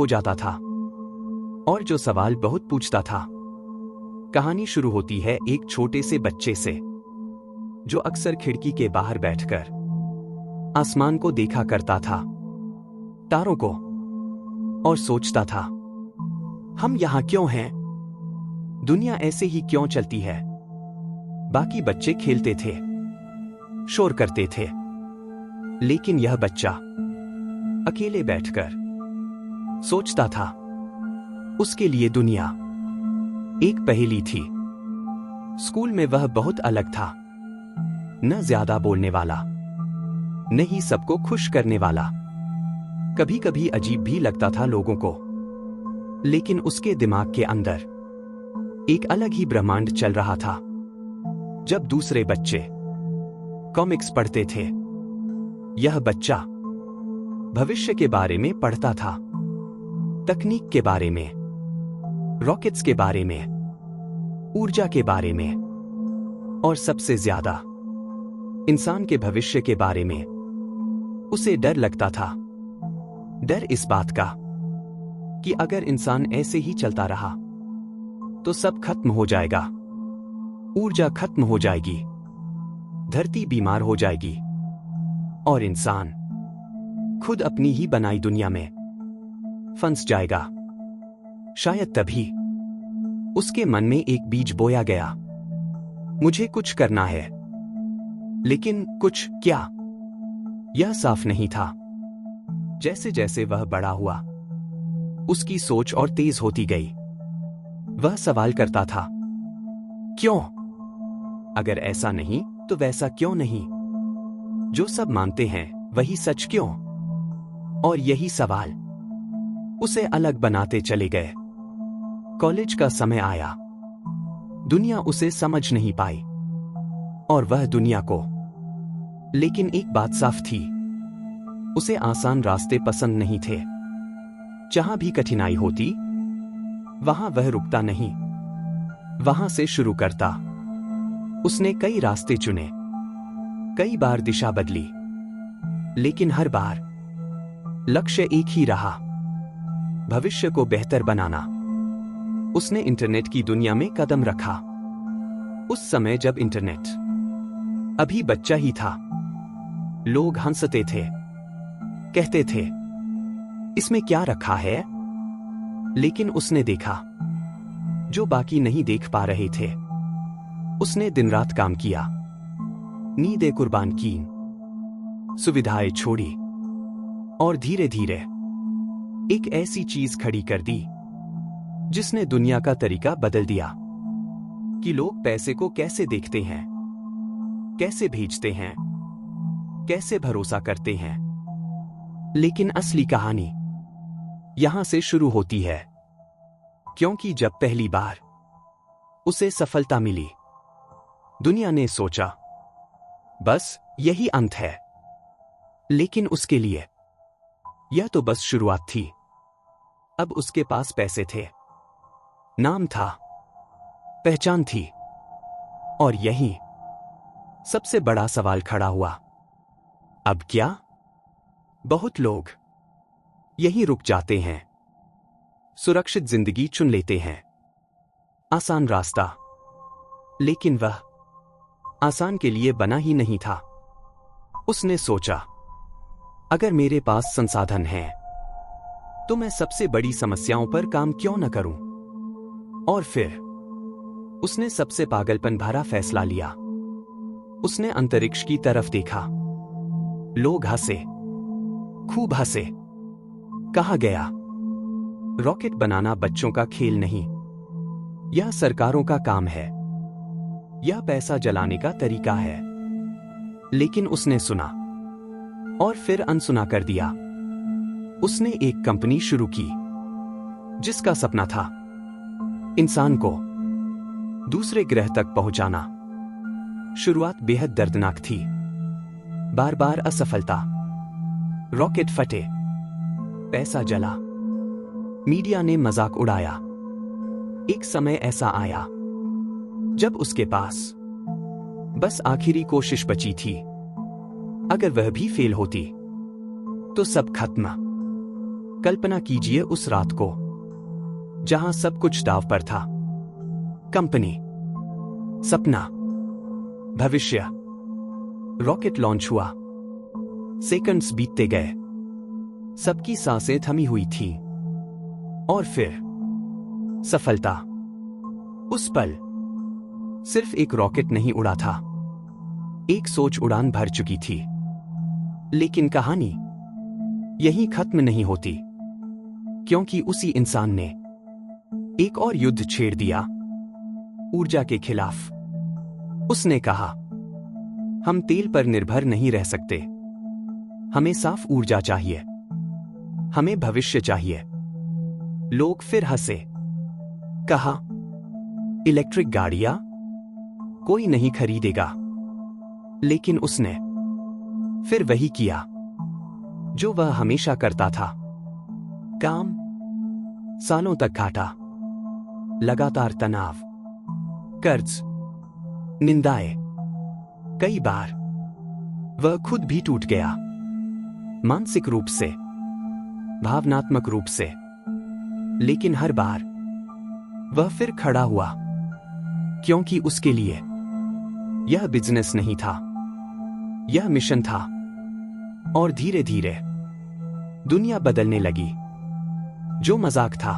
हो जाता था और जो सवाल बहुत पूछता था। कहानी शुरू होती है एक छोटे से बच्चे से जो अक्सर खिड़की के बाहर बैठकर आसमान को देखा करता था, तारों को, और सोचता था, हम यहां क्यों हैं? दुनिया ऐसे ही क्यों चलती है? बाकी बच्चे खेलते थे, शोर करते थे, लेकिन यह बच्चा अकेले बैठकर सोचता था। उसके लिए दुनिया एक पहेली थी। स्कूल में वह बहुत अलग था, न ज्यादा बोलने वाला, न ही सबको खुश करने वाला। कभी कभी अजीब भी लगता था लोगों को, लेकिन उसके दिमाग के अंदर एक अलग ही ब्रह्मांड चल रहा था। जब दूसरे बच्चे कॉमिक्स पढ़ते थे, यह बच्चा भविष्य के बारे में पढ़ता था, तकनीक के बारे में, रॉकेट्स के बारे में, ऊर्जा के बारे में, और सबसे ज्यादा इंसान के भविष्य के बारे में। उसे डर लगता था, डर इस बात का कि अगर इंसान ऐसे ही चलता रहा तो सब खत्म हो जाएगा, ऊर्जा खत्म हो जाएगी, धरती बीमार हो जाएगी और इंसान खुद अपनी ही बनाई दुनिया में फंस जाएगा। शायद तभी उसके मन में एक बीज बोया गया, मुझे कुछ करना है, लेकिन कुछ क्या? यह साफ नहीं था। जैसे जैसे वह बड़ा हुआ, उसकी सोच और तेज होती गई। वह सवाल करता था, क्यों? अगर ऐसा नहीं तो वैसा क्यों नहीं? जो सब मानते हैं वही सच क्यों? और यही सवाल उसे अलग बनाते चले गए। कॉलेज का समय आया। दुनिया उसे समझ नहीं पाई और वह दुनिया को। लेकिन एक बात साफ थी, उसे आसान रास्ते पसंद नहीं थे। जहां भी कठिनाई होती, वहां वह रुकता नहीं, वहां से शुरू करता। उसने कई रास्ते चुने, कई बार दिशा बदली, लेकिन हर बार लक्ष्य एक ही रहा, भविष्य को बेहतर बनाना। उसने इंटरनेट की दुनिया में कदम रखा। उस समय जब इंटरनेट अभी बच्चा ही था, लोग हंसते थे, कहते थे, इसमें क्या रखा है? लेकिन उसने देखा जो बाकी नहीं देख पा रहे थे। उसने दिन रात काम किया, नींदें कुर्बान की, सुविधाएं छोड़ी और धीरे धीरे एक ऐसी चीज खड़ी कर दी जिसने दुनिया का तरीका बदल दिया कि लोग पैसे को कैसे देखते हैं, कैसे भेजते हैं, कैसे भरोसा करते हैं। लेकिन असली कहानी यहां से शुरू होती है, क्योंकि जब पहली बार उसे सफलता मिली, दुनिया ने सोचा बस यही अंत है। लेकिन उसके लिए यह तो बस शुरुआत थी। अब उसके पास पैसे थे, नाम था, पहचान थी, और यही सबसे बड़ा सवाल खड़ा हुआ, अब क्या? बहुत लोग यहीं रुक जाते हैं, सुरक्षित जिंदगी चुन लेते हैं, आसान रास्ता। लेकिन वह आसान के लिए बना ही नहीं था। उसने सोचा, अगर मेरे पास संसाधन हैं, तो मैं सबसे बड़ी समस्याओं पर काम क्यों न करूं? और फिर उसने सबसे पागलपन भरा फैसला लिया। उसने अंतरिक्ष की तरफ देखा। लोग हंसे, खूब हंसे। कहा गया, रॉकेट बनाना बच्चों का खेल नहीं, यह सरकारों का काम है, यह पैसा जलाने का तरीका है। लेकिन उसने सुना और फिर अनसुना कर दिया। उसने एक कंपनी शुरू की जिसका सपना था इंसान को दूसरे ग्रह तक पहुंचाना। शुरुआत बेहद दर्दनाक थी, बार बार असफलता, रॉकेट फटे, पैसा जला, मीडिया ने मजाक उड़ाया। एक समय ऐसा आया जब उसके पास बस आखिरी कोशिश बची थी। अगर वह भी फेल होती तो सब खत्म। कल्पना कीजिए उस रात को जहां सब कुछ दांव पर था। कंपनी, सपना, भविष्य। रॉकेट लॉन्च हुआ। सेकंड्स बीतते गए। सबकी सांसें थमी हुई थीं। और फिर सफलता। उस पल सिर्फ एक रॉकेट नहीं उड़ा था, एक सोच उड़ान भर चुकी थी। लेकिन कहानी यहीं खत्म नहीं होती, क्योंकि उसी इंसान ने एक और युद्ध छेड़ दिया, ऊर्जा के खिलाफ। उसने कहा, हम तेल पर निर्भर नहीं रह सकते। हमें साफ ऊर्जा चाहिए। हमें भविष्य चाहिए। लोग फिर हंसे। कहा, इलेक्ट्रिक गाड़ियां कोई नहीं खरीदेगा। लेकिन उसने फिर वही किया जो वह हमेशा करता था। काम, सालों तक घाटा, लगातार तनाव, कर्ज, निंदाएं। कई बार वह खुद भी टूट गया, मानसिक रूप से, भावनात्मक रूप से। लेकिन हर बार वह फिर खड़ा हुआ, क्योंकि उसके लिए यह बिजनेस नहीं था, यह मिशन था। और धीरे धीरे दुनिया बदलने लगी। जो मजाक था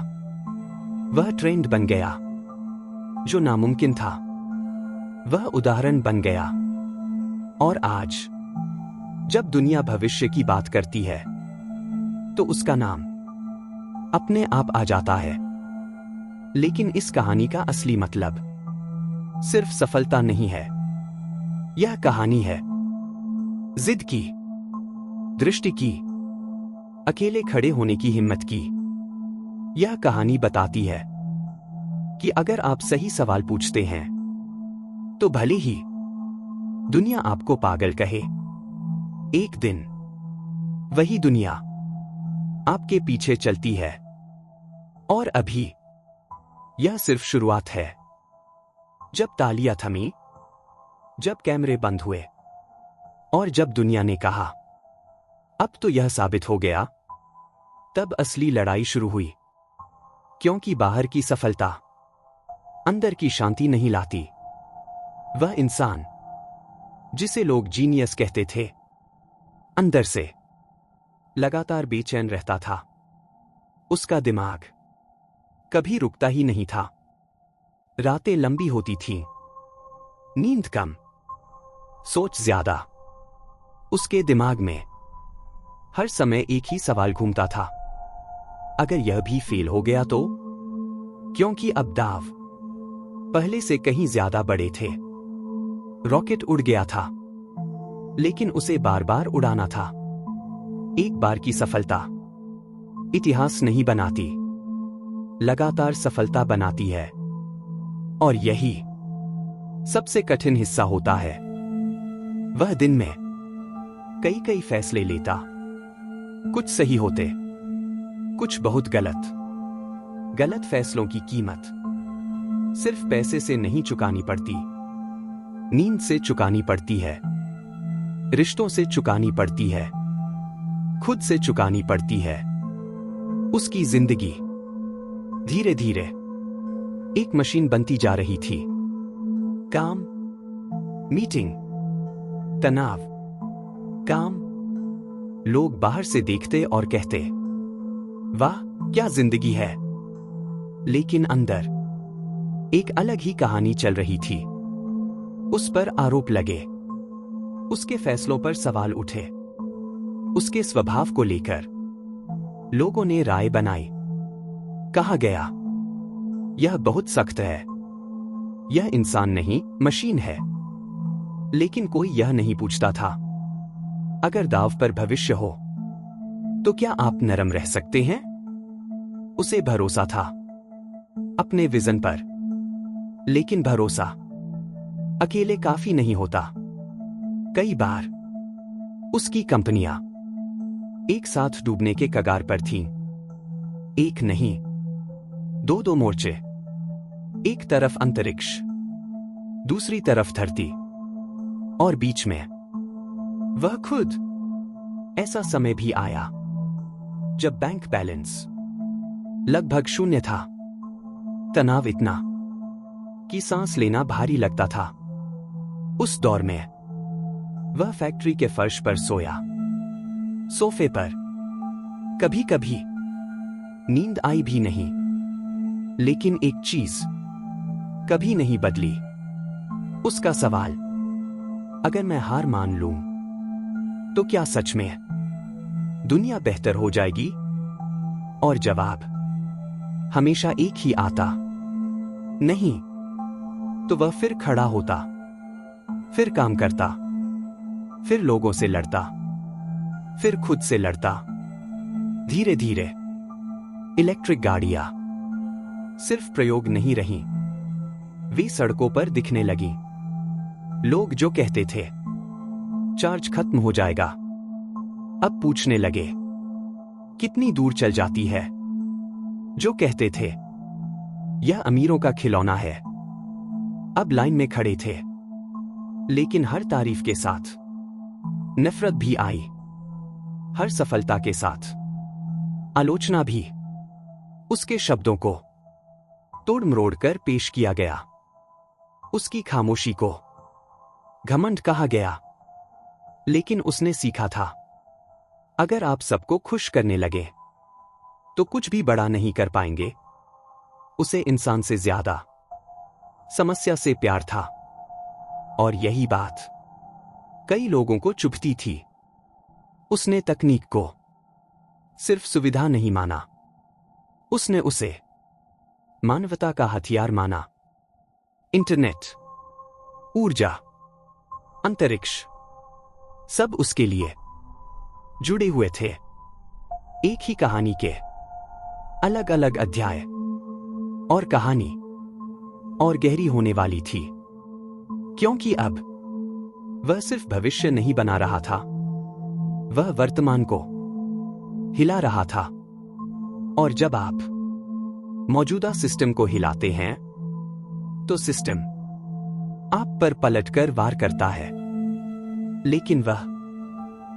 वह ट्रेंड बन गया। जो नामुमकिन था वह उदाहरण बन गया। और आज जब दुनिया भविष्य की बात करती है तो उसका नाम अपने आप आ जाता है। लेकिन इस कहानी का असली मतलब सिर्फ सफलता नहीं है। यह कहानी है जिद की, दृष्टि की, अकेले खड़े होने की हिम्मत की। यह कहानी बताती है कि अगर आप सही सवाल पूछते हैं तो भले ही दुनिया आपको पागल कहे, एक दिन वही दुनिया आपके पीछे चलती है। और अभी यह सिर्फ शुरुआत है। जब तालियां थमी, जब कैमरे बंद हुए और जब दुनिया ने कहा, अब तो यह साबित हो गया, तब असली लड़ाई शुरू हुई। क्योंकि बाहर की सफलता अंदर की शांति नहीं लाती। वह इंसान जिसे लोग जीनियस कहते थे, अंदर से लगातार बेचैन रहता था। उसका दिमाग कभी रुकता ही नहीं था। रातें लंबी होती थीं, नींद कम, सोच ज्यादा। उसके दिमाग में हर समय एक ही सवाल घूमता था, अगर यह भी फेल हो गया तो? क्योंकि अब दाव पहले से कहीं ज्यादा बड़े थे। रॉकेट उड़ गया था, लेकिन उसे बार बार उड़ाना था। एक बार की सफलता इतिहास नहीं बनाती, लगातार सफलता बनाती है। और यही सबसे कठिन हिस्सा होता है। वह दिन में कई कई फैसले लेता, कुछ सही होते, कुछ बहुत गलत। गलत फैसलों की कीमत सिर्फ पैसे से नहीं चुकानी पड़ती, नींद से चुकानी पड़ती है, रिश्तों से चुकानी पड़ती है, खुद से चुकानी पड़ती है। उसकी जिंदगी धीरे धीरे एक मशीन बनती जा रही थी। काम, मीटिंग, तनाव, काम। लोग बाहर से देखते और कहते, वाह क्या जिंदगी है। लेकिन अंदर एक अलग ही कहानी चल रही थी। उस पर आरोप लगे, उसके फैसलों पर सवाल उठे, उसके स्वभाव को लेकर लोगों ने राय बनाई। कहा गया, यह बहुत सख्त है, यह इंसान नहीं मशीन है। लेकिन कोई यह नहीं पूछता था, अगर दांव पर भविष्य हो तो क्या आप नरम रह सकते हैं? उसे भरोसा था अपने विजन पर। लेकिन भरोसा अकेले काफी नहीं होता। कई बार उसकी कंपनियां एक साथ डूबने के कगार पर थीं। एक नहीं, दो दो मोर्चे। एक तरफ अंतरिक्ष, दूसरी तरफ धरती, और बीच में वह खुद। ऐसा समय भी आया जब बैंक बैलेंस लगभग शून्य था, तनाव इतना कि सांस लेना भारी लगता था। उस दौर में वह फैक्ट्री के फर्श पर सोया, सोफे पर। कभी कभी नींद आई भी नहीं, लेकिन एक चीज कभी नहीं बदली, उसका सवाल, अगर मैं हार मान लूं तो क्या सच में दुनिया बेहतर हो जाएगी? और जवाब हमेशा एक ही आता, नहीं। तो वह फिर खड़ा होता, फिर काम करता, फिर लोगों से लड़ता, फिर खुद से लड़ता। धीरे धीरे इलेक्ट्रिक गाड़ियां सिर्फ प्रयोग नहीं रहीं, वे सड़कों पर दिखने लगी। लोग जो कहते थे चार्ज खत्म हो जाएगा, अब पूछने लगे कितनी दूर चल जाती है। जो कहते थे यह अमीरों का खिलौना है, अब लाइन में खड़े थे। लेकिन हर तारीफ के साथ नफरत भी आई, हर सफलता के साथ आलोचना भी। उसके शब्दों को तोड़ मरोड़ कर पेश किया गया, उसकी खामोशी को घमंड कहा गया। लेकिन उसने सीखा था, अगर आप सबको खुश करने लगे तो कुछ भी बड़ा नहीं कर पाएंगे। उसे इंसान से ज्यादा समस्या से प्यार था, और यही बात कई लोगों को चुभती थी। उसने तकनीक को सिर्फ सुविधा नहीं माना, उसने उसे मानवता का हथियार माना। इंटरनेट, ऊर्जा, अंतरिक्ष, सब उसके लिए जुड़े हुए थे, एक ही कहानी के अलग अलग अध्याय। और कहानी और गहरी होने वाली थी, क्योंकि अब वह सिर्फ भविष्य नहीं बना रहा था, वह वर्तमान को हिला रहा था। और जब आप मौजूदा सिस्टम को हिलाते हैं तो सिस्टम आप पर पलटकर वार करता है। लेकिन वह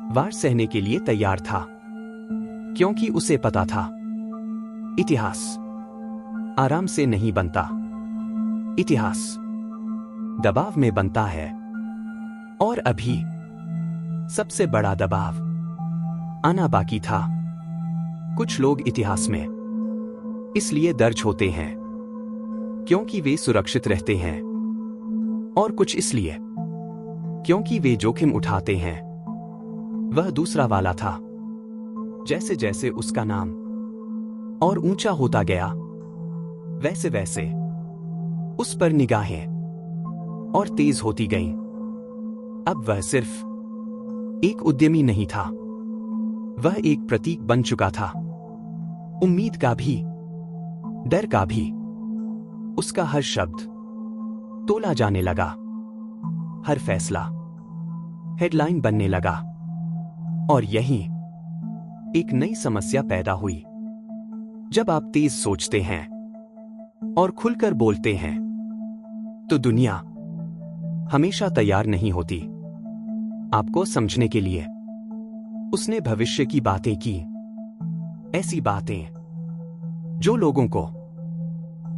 वार सहने के लिए तैयार था, क्योंकि उसे पता था इतिहास आराम से नहीं बनता, इतिहास दबाव में बनता है। और अभी सबसे बड़ा दबाव आना बाकी था। कुछ लोग इतिहास में इसलिए दर्ज होते हैं क्योंकि वे सुरक्षित रहते हैं, और कुछ इसलिए क्योंकि वे जोखिम उठाते हैं। वह दूसरा वाला था। जैसे जैसे उसका नाम और ऊंचा होता गया, वैसे वैसे उस पर निगाहें और तेज होती गईं। अब वह सिर्फ एक उद्यमी नहीं था, वह एक प्रतीक बन चुका था, उम्मीद का भी, डर का भी। उसका हर शब्द तोला जाने लगा, हर फैसला हेडलाइन बनने लगा। और यही एक नई समस्या पैदा हुई। जब आप तेज सोचते हैं और खुलकर बोलते हैं तो दुनिया हमेशा तैयार नहीं होती आपको समझने के लिए। उसने भविष्य की बातें की, ऐसी बातें जो लोगों को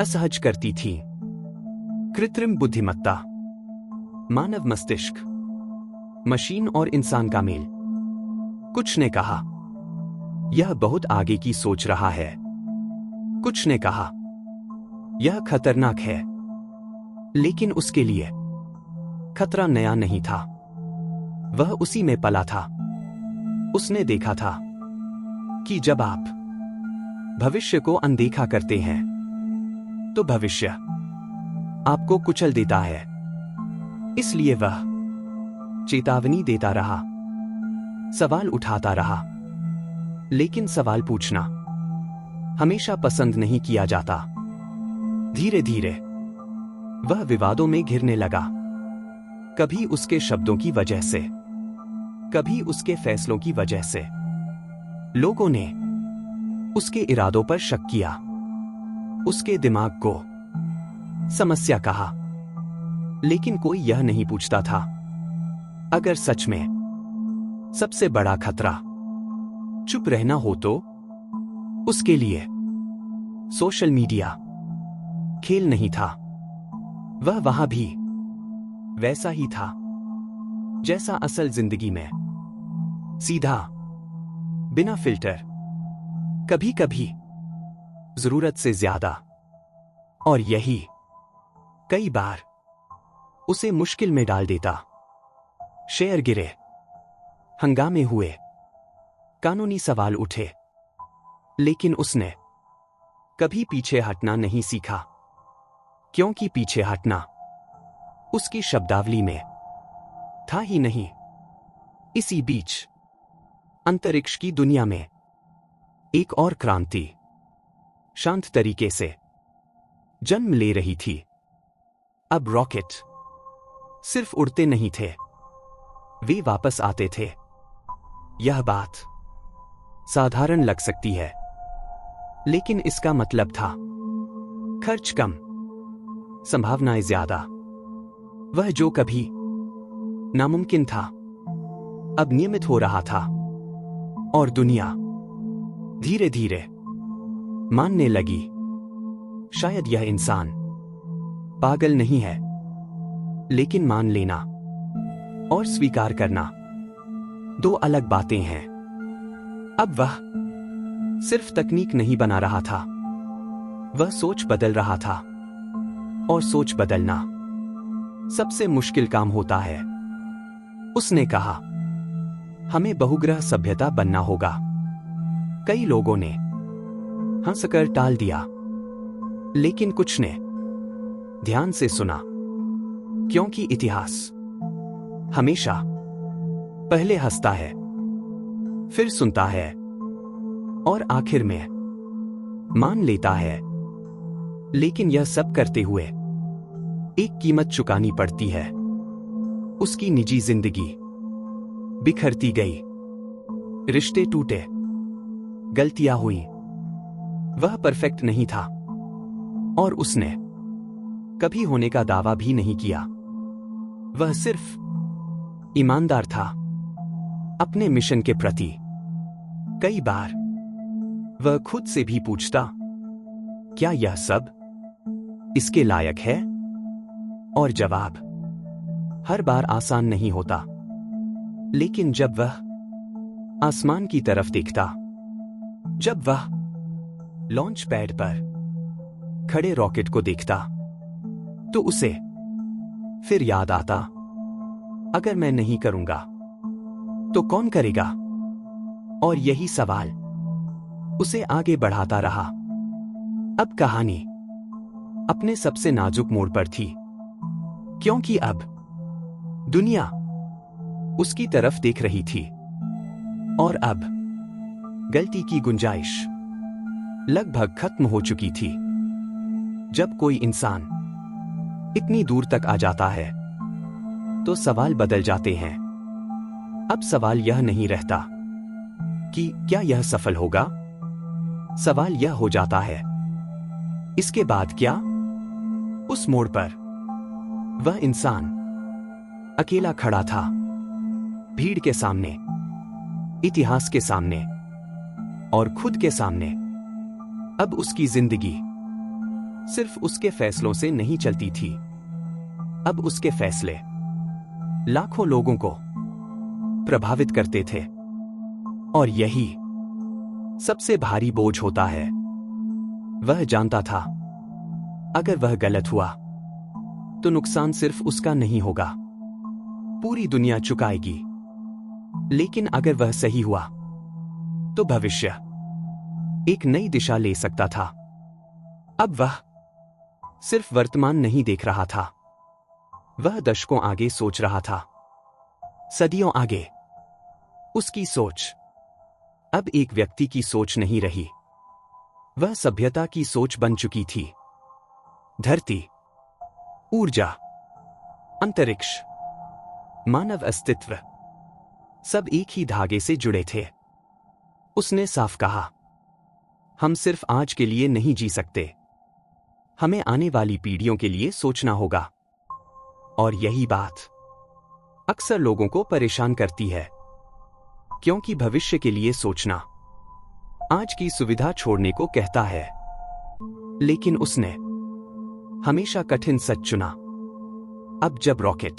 असहज करती थी। कृत्रिम बुद्धिमत्ता, मानव मस्तिष्क, मशीन और इंसान का मेल। कुछ ने कहा यह बहुत आगे की सोच रहा है, कुछ ने कहा यह खतरनाक है। लेकिन उसके लिए खतरा नया नहीं था, वह उसी में पला था। उसने देखा था कि जब आप भविष्य को अनदेखा करते हैं तो भविष्य आपको कुचल देता है। इसलिए वह चेतावनी देता रहा, सवाल उठाता रहा। लेकिन सवाल पूछना हमेशा पसंद नहीं किया जाता। धीरे धीरे वह विवादों में घिरने लगा, कभी उसके शब्दों की वजह से, कभी उसके फैसलों की वजह से। लोगों ने उसके इरादों पर शक किया, उसके दिमाग को समस्या कहा। लेकिन कोई यह नहीं पूछता था, अगर सच में सबसे बड़ा खतरा चुप रहना हो तो उसके लिए सोशल मीडिया खेल नहीं था। वह वहां भी वैसा ही था जैसा असल जिंदगी में, सीधा, बिना फिल्टर, कभी कभी जरूरत से ज्यादा। और यही कई बार उसे मुश्किल में डाल देता। शेयर गिरे, हंगामे हुए, कानूनी सवाल उठे, लेकिन उसने कभी पीछे हटना नहीं सीखा, क्योंकि पीछे हटना उसकी शब्दावली में था ही नहीं। इसी बीच अंतरिक्ष की दुनिया में एक और क्रांति शांत तरीके से जन्म ले रही थी। अब रॉकेट सिर्फ उड़ते नहीं थे, वे वापस आते थे। यह बात साधारण लग सकती है, लेकिन इसका मतलब था खर्च कम, संभावनाएं ज्यादा। वह जो कभी नामुमकिन था अब नियमित हो रहा था, और दुनिया धीरे धीरे मानने लगी शायद यह इंसान पागल नहीं है, लेकिन मान लेना और स्वीकार करना दो अलग बातें हैं। अब वह सिर्फ तकनीक नहीं बना रहा था, वह सोच बदल रहा था, और सोच बदलना सबसे मुश्किल काम होता है। उसने कहा, हमें बहुग्रह सभ्यता बनना होगा। कई लोगों ने हंसकर टाल दिया, लेकिन कुछ ने ध्यान से सुना, क्योंकि इतिहास हमेशा पहले हंसता है, फिर सुनता है, और आखिर में मान लेता है। लेकिन यह सब करते हुए एक कीमत चुकानी पड़ती है। उसकी निजी जिंदगी बिखरती गई, रिश्ते टूटे, गलतियां हुई। वह परफेक्ट नहीं था, और उसने कभी होने का दावा भी नहीं किया। वह सिर्फ ईमानदार था अपने मिशन के प्रति। कई बार वह खुद से भी पूछता, क्या यह सब इसके लायक है? और जवाब हर बार आसान नहीं होता। लेकिन जब वह आसमान की तरफ देखता, जब वह लॉन्च पैड पर खड़े रॉकेट को देखता, तो उसे फिर याद आता, अगर मैं नहीं करूंगा तो कौन करेगा? और यही सवाल उसे आगे बढ़ाता रहा। अब कहानी अपने सबसे नाजुक मोड़ पर थी, क्योंकि अब दुनिया उसकी तरफ देख रही थी, और अब गलती की गुंजाइश लगभग खत्म हो चुकी थी। जब कोई इंसान इतनी दूर तक आ जाता है, तो सवाल बदल जाते हैं। अब सवाल यह नहीं रहता कि क्या यह सफल होगा? सवाल यह हो जाता है, इसके बाद क्या? उस मोड़ पर वह इंसान अकेला खड़ा था, भीड़ के सामने, इतिहास के सामने, और खुद के सामने। अब उसकी जिंदगी सिर्फ उसके फैसलों से नहीं चलती थी। अब उसके फैसले लाखों लोगों को प्रभावित करते थे, और यही सबसे भारी बोझ होता है। वह जानता था, अगर वह गलत हुआ तो नुकसान सिर्फ उसका नहीं होगा, पूरी दुनिया चुकाएगी। लेकिन अगर वह सही हुआ तो भविष्य एक नई दिशा ले सकता था। अब वह सिर्फ वर्तमान नहीं देख रहा था, वह दशकों आगे सोच रहा था, सदियों आगे। उसकी सोच अब एक व्यक्ति की सोच नहीं रही, वह सभ्यता की सोच बन चुकी थी। धरती, ऊर्जा, अंतरिक्ष, मानव अस्तित्व, सब एक ही धागे से जुड़े थे। उसने साफ कहा, हम सिर्फ आज के लिए नहीं जी सकते, हमें आने वाली पीढ़ियों के लिए सोचना होगा। और यही बात अक्सर लोगों को परेशान करती है, क्योंकि भविष्य के लिए सोचना आज की सुविधा छोड़ने को कहता है, लेकिन उसने हमेशा कठिन सच चुना। अब जब रॉकेट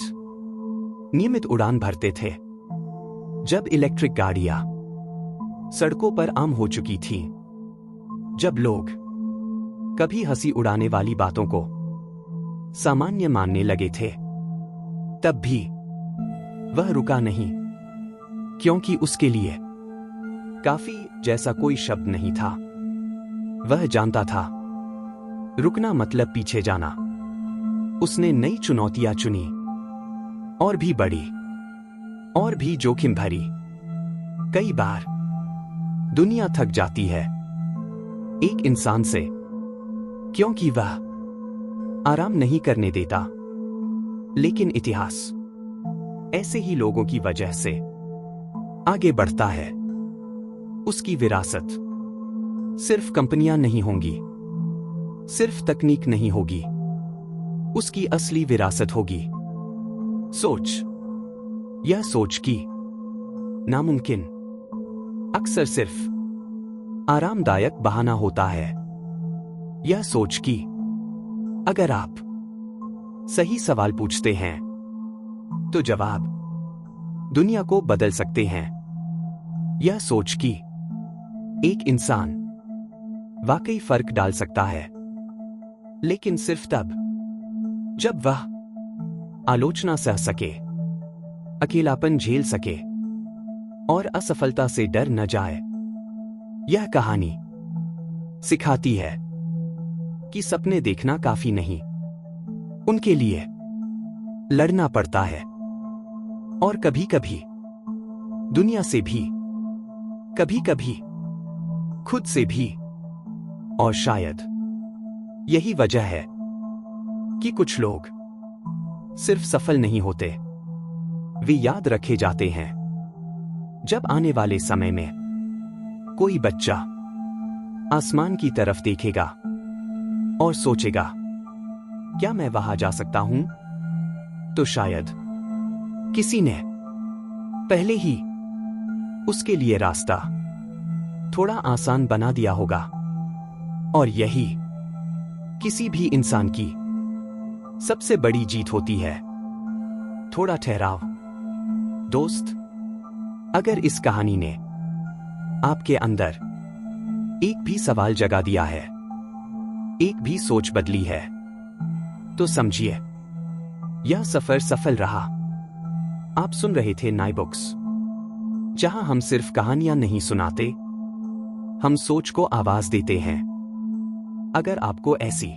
नियमित उड़ान भरते थे, जब इलेक्ट्रिक गाड़ियां सड़कों पर आम हो चुकी थीं, जब लोग कभी हंसी उड़ाने वाली बातों को सामान्य मानने लगे थे, तब भी वह रुका नहीं, क्योंकि उसके लिए काफी जैसा कोई शब्द नहीं था। वह जानता था, रुकना मतलब पीछे जाना। उसने नई चुनौतियां चुनी, और भी बड़ी, और भी जोखिम भरी। कई बार दुनिया थक जाती है एक इंसान से, क्योंकि वह आराम नहीं करने देता। लेकिन इतिहास ऐसे ही लोगों की वजह से आगे बढ़ता है। उसकी विरासत सिर्फ कंपनियां नहीं होंगी, सिर्फ तकनीक नहीं होगी, उसकी असली विरासत होगी सोच। यह सोच की नामुमकिन अक्सर सिर्फ आरामदायक बहाना होता है। यह सोच की अगर आप सही सवाल पूछते हैं, तो जवाब दुनिया को बदल सकते हैं। यह सोच की एक इंसान वाकई फर्क डाल सकता है, लेकिन सिर्फ तब जब वह आलोचना सह सके, अकेलापन झेल सके और असफलता से डर न जाए। यह कहानी सिखाती है कि सपने देखना काफी नहीं, उनके लिए लड़ना पड़ता है, और कभी कभी दुनिया से भी, कभी कभी खुद से भी। और शायद यही वजह है कि कुछ लोग सिर्फ सफल नहीं होते, वे याद रखे जाते हैं। जब आने वाले समय में कोई बच्चा आसमान की तरफ देखेगा और सोचेगा, क्या मैं वहां जा सकता हूं, तो शायद किसी ने पहले ही उसके लिए रास्ता थोड़ा आसान बना दिया होगा। और यही किसी भी इंसान की सबसे बड़ी जीत होती है। थोड़ा ठहराव दोस्त। अगर इस कहानी ने आपके अंदर एक भी सवाल जगा दिया है, एक भी सोच बदली है, तो समझिए यह सफर सफल रहा। आप सुन रहे थे नाई बुक्स, जहां हम सिर्फ कहानियां नहीं सुनाते, हम सोच को आवाज देते हैं। अगर आपको ऐसी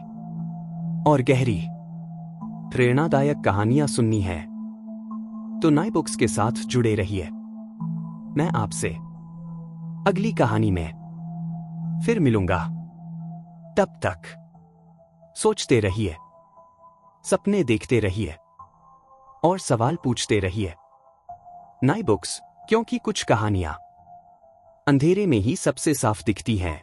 और गहरी प्रेरणादायक कहानियां सुननी है, तो नाई बुक्स के साथ जुड़े रहिए। मैं आपसे अगली कहानी में फिर मिलूंगा। तब तक सोचते रहिए, सपने देखते रहिए और सवाल पूछते रहिए। नाई बुक्स, क्योंकि कुछ कहानियां अंधेरे में ही सबसे साफ दिखती हैं।